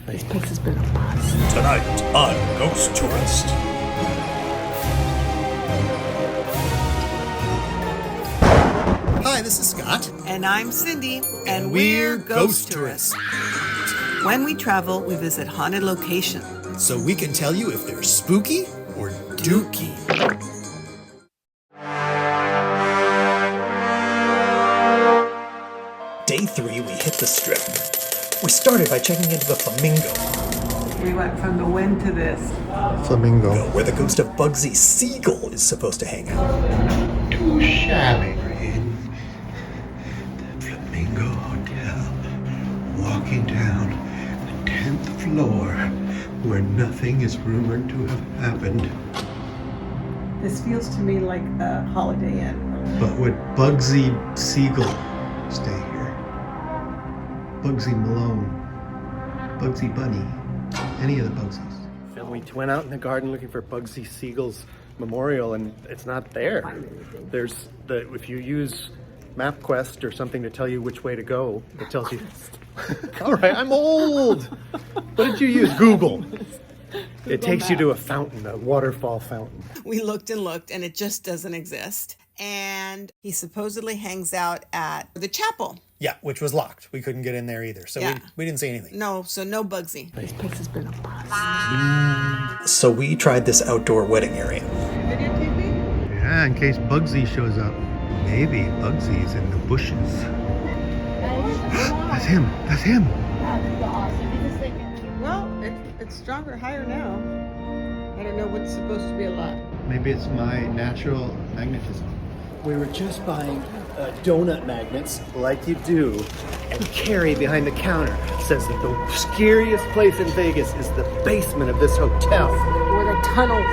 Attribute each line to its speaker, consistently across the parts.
Speaker 1: This place has been a bust.
Speaker 2: Tonight on Ghost Tourist. Hi, this is Scott.
Speaker 3: And I'm Cindy.
Speaker 2: And we're Ghost Tourists.
Speaker 3: When we travel, we visit haunted locations.
Speaker 2: So we can tell you if they're spooky or dookie. Day 3, we hit the strip. We started by checking into the Flamingo.
Speaker 3: We went from the wind to this.
Speaker 2: Flamingo, where the ghost of Bugsy Seagull is supposed to hang out.
Speaker 4: Too shabby, Reed. The Flamingo Hotel. Walking down the 10th floor, where nothing is rumored to have happened.
Speaker 3: This feels to me like a Holiday Inn.
Speaker 4: But would Bugsy Seagull stay here? Bugsy Malone, Bugsy Bunny, any of the Bugsies.
Speaker 5: And we went out in the garden looking for Bugsy Seagull's memorial, and it's not there. There's if you use MapQuest or something to tell you which way to go, it tells you. All right, I'm old. What did you use? Google. It takes you to a fountain, a waterfall fountain.
Speaker 3: We looked and looked, and it just doesn't exist. And he supposedly hangs out at the chapel.
Speaker 2: Yeah, which was locked. We couldn't get in there either, so we didn't see anything.
Speaker 3: No, so no Bugsy.
Speaker 1: This place has been a bust.
Speaker 2: So we tried this outdoor wedding area.
Speaker 4: Yeah, in case Bugsy shows up. Maybe Bugsy's in the bushes. That's him. That's him.
Speaker 3: Well, it's stronger, higher now. I don't know what's supposed to be a lot.
Speaker 4: Maybe it's my natural magnetism.
Speaker 5: We were just buying donut magnets, like you do, and Carrie behind the counter says that the scariest place in Vegas is the basement of this hotel.
Speaker 1: Where the tunnels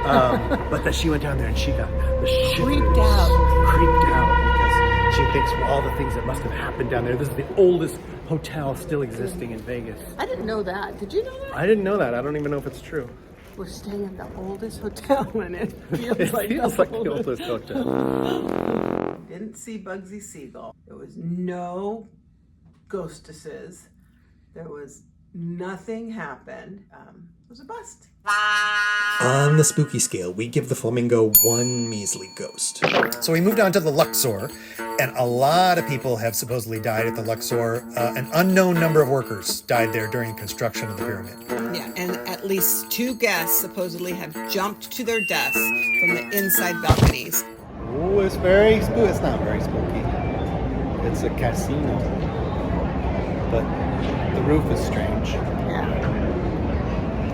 Speaker 1: are.
Speaker 5: But that she went down there and she got the shivers.
Speaker 1: Creeped out
Speaker 5: because she thinks all the things that must have happened down there. This is the oldest hotel still existing in Vegas.
Speaker 1: I didn't know that. Did you know that?
Speaker 5: I didn't know that. I don't even know if it's true.
Speaker 1: We're staying at the oldest hotel and it feels
Speaker 5: It
Speaker 1: like
Speaker 5: feels like the oldest hotel.
Speaker 3: Didn't see Bugsy Seagull. There was no ghostesses. There was nothing happened. It was a bust.
Speaker 2: On the spooky scale, we give the Flamingo one measly ghost. So we moved on to the Luxor, and a lot of people have supposedly died at the Luxor. An unknown number of workers died there during construction of the pyramid.
Speaker 3: Yeah, and at least 2 guests supposedly have jumped to their deaths from the inside balconies.
Speaker 5: Oh, it's very spooky. It's not very spooky. It's a casino. But the roof is strange.
Speaker 1: Yeah.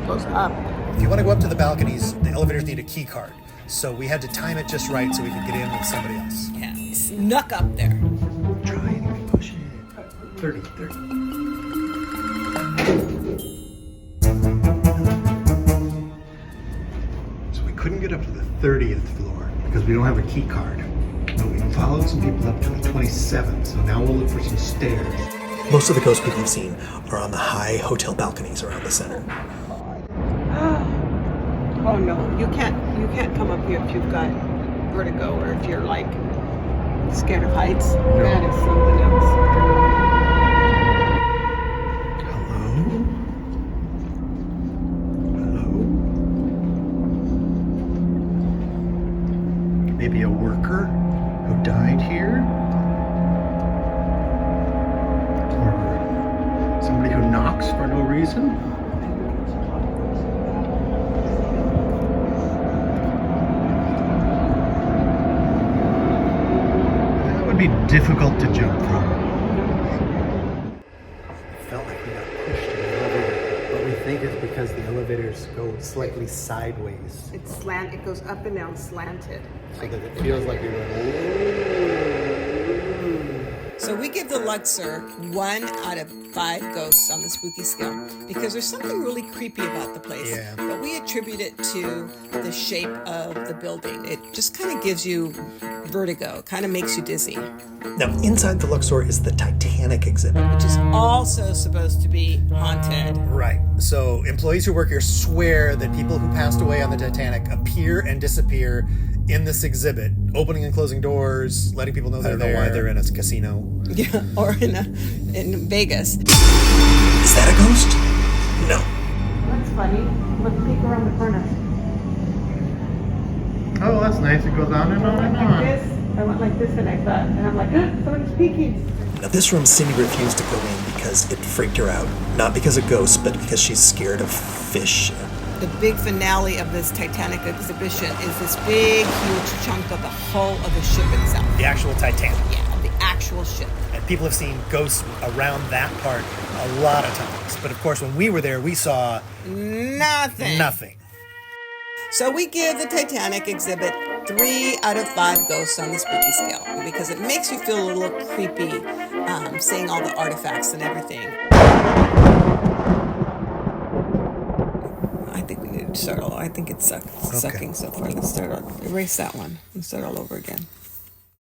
Speaker 1: Goes up.
Speaker 2: If you want to go up to the balconies, the elevators need a key card. So we had to time it just right so we could get in with somebody else.
Speaker 3: Yeah, snuck up there.
Speaker 4: Try it, push it. 30. So we couldn't get up to the 30th floor because we don't have a key card. But we followed some people up to the 27th, so now we'll look for some stairs.
Speaker 2: Most of the ghost people we've seen are on the high hotel balconies around the center.
Speaker 3: Oh no, you can't come up here if you've got vertigo or if you're like scared of heights. That is something else.
Speaker 4: Hello? Hello? Maybe a worker who died here? Or somebody who knocks for no reason? Be difficult to jump from.
Speaker 5: It felt like we got pushed in the elevator, but we think it's because the elevators go slightly sideways,
Speaker 3: It goes up and down slanted.
Speaker 5: so that it feels like we went.
Speaker 3: So we give the Luxor 1 out of 5 ghosts on the spooky scale because there's something really creepy about the place.
Speaker 2: Yeah.
Speaker 3: But we attribute it to the shape of the building. It just kind of gives you vertigo, kind of makes you dizzy.
Speaker 2: Now, inside the Luxor is the Titanic exhibit.
Speaker 3: Which is also supposed to be haunted.
Speaker 2: Right. So employees who work here swear that people who passed away on the Titanic appear and disappear in this exhibit, opening and closing doors, letting people know they're there. I don't know why they're in a casino.
Speaker 3: Yeah, or in Vegas.
Speaker 2: Is that a ghost?
Speaker 1: Ready? Let's peek around the corner.
Speaker 5: Oh, that's nice. It goes on and on and
Speaker 1: Like
Speaker 5: on.
Speaker 1: this. I went like this and I thought, and I'm like, somebody's peeking.
Speaker 2: Now, this room, Cindy refused to go in because it freaked her out. Not because of ghosts, but because she's scared of fish.
Speaker 3: The big finale of this Titanic exhibition is this big, huge chunk of the hull of the ship itself.
Speaker 2: The actual Titanic.
Speaker 3: Yeah, the actual ship.
Speaker 2: And people have seen ghosts around that part a lot of times. But of course, when we were there, we saw
Speaker 3: Nothing. So we give the Titanic exhibit 3 out of 5 ghosts on the spooky scale because it makes you feel a little creepy seeing all the artifacts and everything. I think we need to start all. I think it's sucking so far. Let's start all. Erase that one and start all over again.